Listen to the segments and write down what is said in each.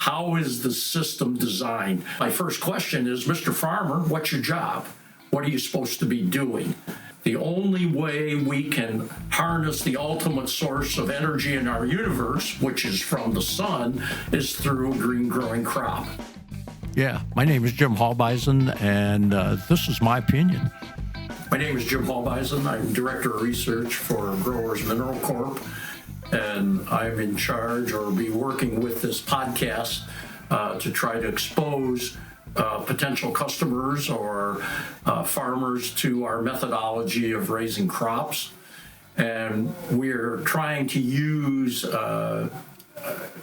how is the system designed? My first question is, Mr. Farmer, what's your job? What are you supposed to be doing? The only way we can harness the ultimate source of energy in our universe, which is from the sun, is through a green growing crop. Yeah, my name is Jim Halbeisen, and this is my opinion. My name is Jim Halbeisen. I'm Director of Research for Growers Mineral Corp., and I'm in charge or be working with this podcast to try to expose potential customers or farmers to our methodology of raising crops. And we're trying to use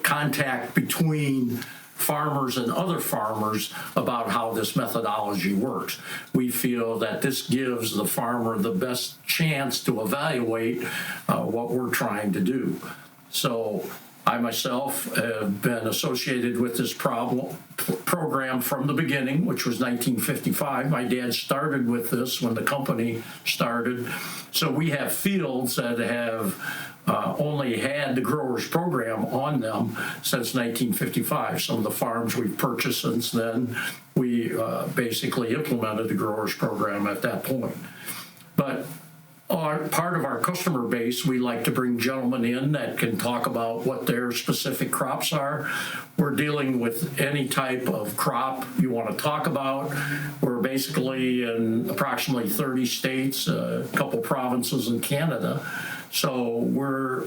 contact between farmers and other farmers about how this methodology works. We feel that this gives the farmer the best chance to evaluate what we're trying to do. So I myself have been associated with this program from the beginning, which was 1955. My dad started with this when the company started. So we have fields that have only had the growers program on them since 1955. Some of the farms we've purchased since then, we basically implemented the growers program at that point. But part of our customer base, we like to bring gentlemen in that can talk about what their specific crops are. We're dealing with any type of crop you want to talk about. We're basically in approximately 30 states, a couple provinces in Canada. So we're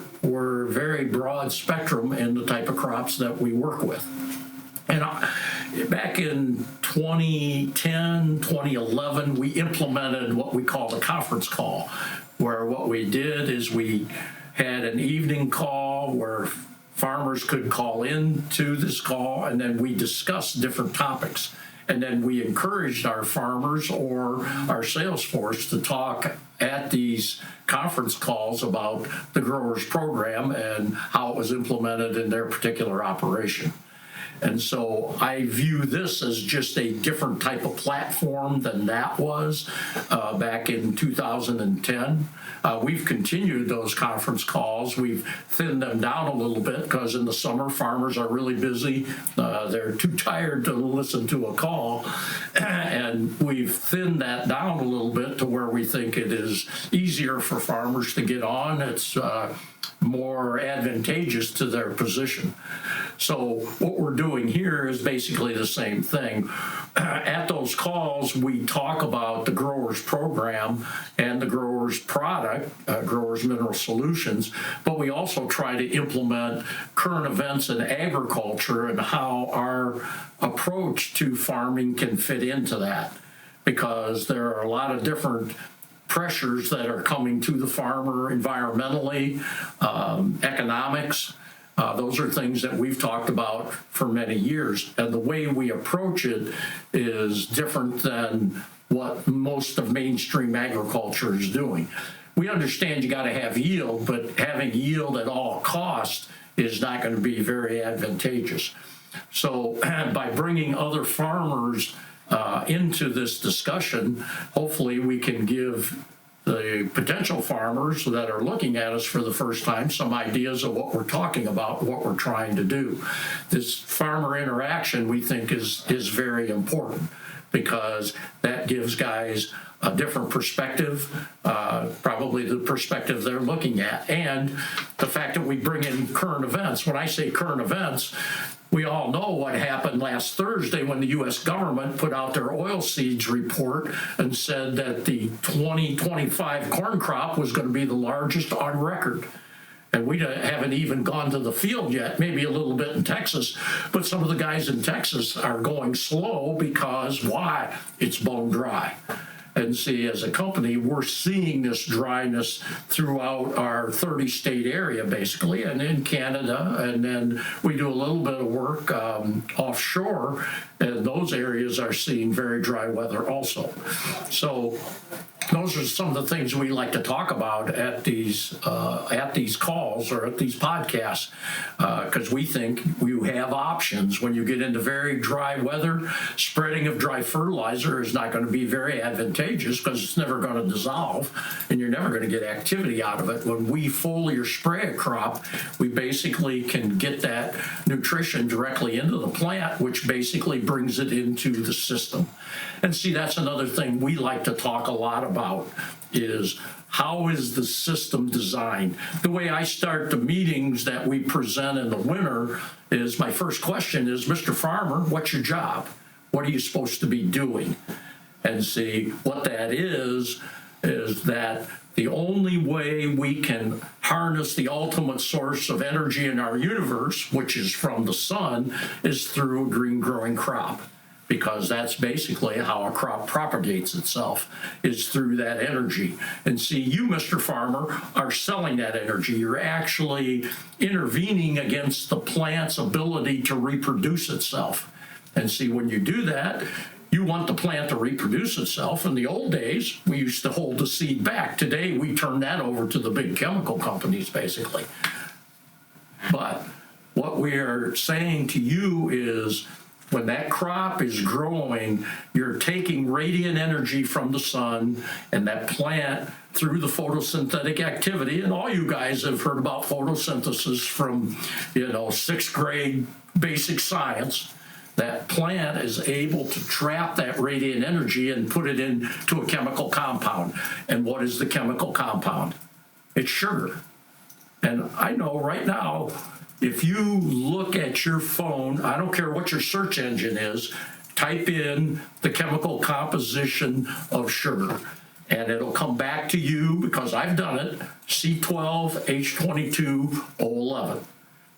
very broad spectrum in the type of crops that we work with. And back in 2010, 2011, we implemented what we call the conference call, where what we did is we had an evening call where farmers could call into this call, and then we discussed different topics. And then we encouraged our farmers or our sales force to talk at these conference calls about the growers program and how it was implemented in their particular operation. And so I view this as just a different type of platform than that was back in 2010. We've continued those conference calls. We've thinned them down a little bit because in the summer, farmers are really busy. They're too tired to listen to a call. And we've thinned that down a little bit to where we think it is easier for farmers to get on. It's more advantageous to their position. So what we're doing here is basically the same thing. At those calls, we talk about the growers program and the growers product, Growers Mineral Solutions, but we also try to implement current events in agriculture and how our approach to farming can fit into that, because there are a lot of different pressures that are coming to the farmer environmentally, economics. Those are things that we've talked about for many years. And the way we approach it is different than what most of mainstream agriculture is doing. We understand you got to have yield, but having yield at all costs is not going to be very advantageous. So by bringing other farmers into this discussion, hopefully we can give the potential farmers that are looking at us for the first time some ideas of what we're talking about, what we're trying to do. This farmer interaction, we think, is very important, because that gives guys a different perspective, probably the perspective they're looking at, and the fact that we bring in current events. When I say current events, we all know what happened last Thursday when the U.S. government put out their oilseeds report and said that the 2025 corn crop was going to be the largest on record. And we haven't even gone to the field yet, maybe a little bit in Texas, but some of the guys in Texas are going slow because why? It's bone dry. And see, as a company, we're seeing this dryness throughout our 30-state area, basically, and in Canada. And then we do a little bit of work offshore, and those areas are seeing very dry weather also. So those are some of the things we like to talk about at these calls or at these podcasts, because we think you have options. When you get into very dry weather, spreading of dry fertilizer is not going to be very advantageous because it's never going to dissolve and you're never going to get activity out of it. When we foliar spray a crop, we basically can get that nutrition directly into the plant, which basically brings it into the system. And see, that's another thing we like to talk a lot about is how is the system designed? The way I start the meetings that we present in the winter is my first question is, Mr. Farmer, what's your job? What are you supposed to be doing? And see, what that is that the only way we can harness the ultimate source of energy in our universe, which is from the sun, is through a green growing crop. Because that's basically how a crop propagates itself, is through that energy. And see, you, Mr. Farmer, are selling that energy. You're actually intervening against the plant's ability to reproduce itself. And see, when you do that, you want the plant to reproduce itself. In the old days, we used to hold the seed back. Today, we turn that over to the big chemical companies, basically. But what we are saying to you is, when that crop is growing, you're taking radiant energy from the sun, and that plant, through the photosynthetic activity, and all you guys have heard about photosynthesis from, sixth grade basic science, that plant is able to trap that radiant energy and put it into a chemical compound. And what is the chemical compound? It's sugar. And I know right now, if you look at your phone, I don't care what your search engine is, type in the chemical composition of sugar, and it'll come back to you, because I've done it, C12H22O11.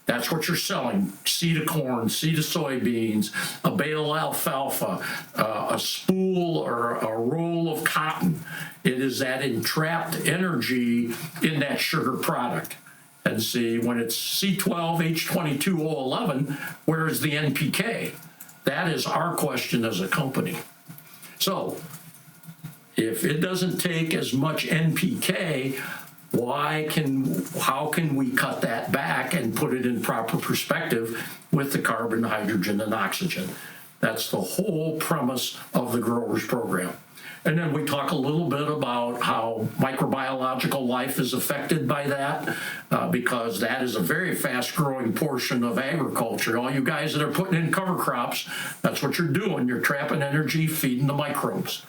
That's what you're selling. Seed of corn, seed of soybeans, a bale alfalfa, a spool or a roll of cotton. It is that entrapped energy in that sugar product. And see, when it's C12H22O11, where is the NPK? That is our question as a company. So if it doesn't take as much NPK, how can we cut that back and put it in proper perspective with the carbon, hydrogen, and oxygen? That's the whole premise of the Growers Program. And then we talk a little bit about how microbiological life is affected by that, because that is a very fast-growing portion of agriculture. All you guys that are putting in cover crops, that's what you're doing. You're trapping energy, feeding the microbes.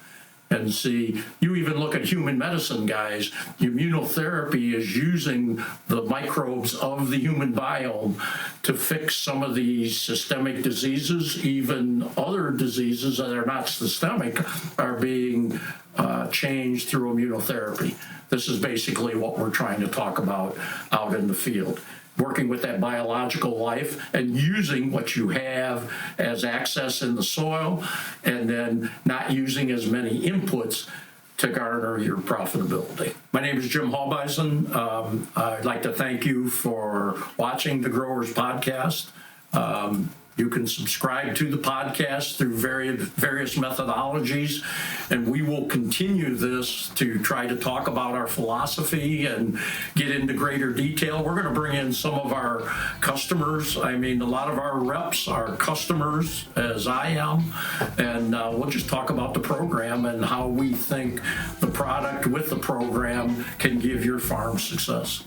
And see, you even look at human medicine, guys. Immunotherapy is using the microbes of the human biome to fix some of these systemic diseases. Even other diseases that are not systemic are being changed through immunotherapy. This is basically what we're trying to talk about out in the field. Working with that biological life and using what you have as access in the soil, and then not using as many inputs to garner your profitability. My name is Jim Halbeisen. I'd like to thank you for watching the Growers Podcast. You can subscribe to the podcast through various methodologies, and we will continue this to try to talk about our philosophy and get into greater detail. We're going to bring in some of our customers. I mean, a lot of our reps are customers, as I am, and we'll just talk about the program and how we think the product with the program can give your farm success.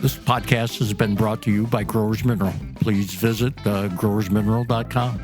This podcast has been brought to you by Growers Mineral. Please visit growersmineral.com.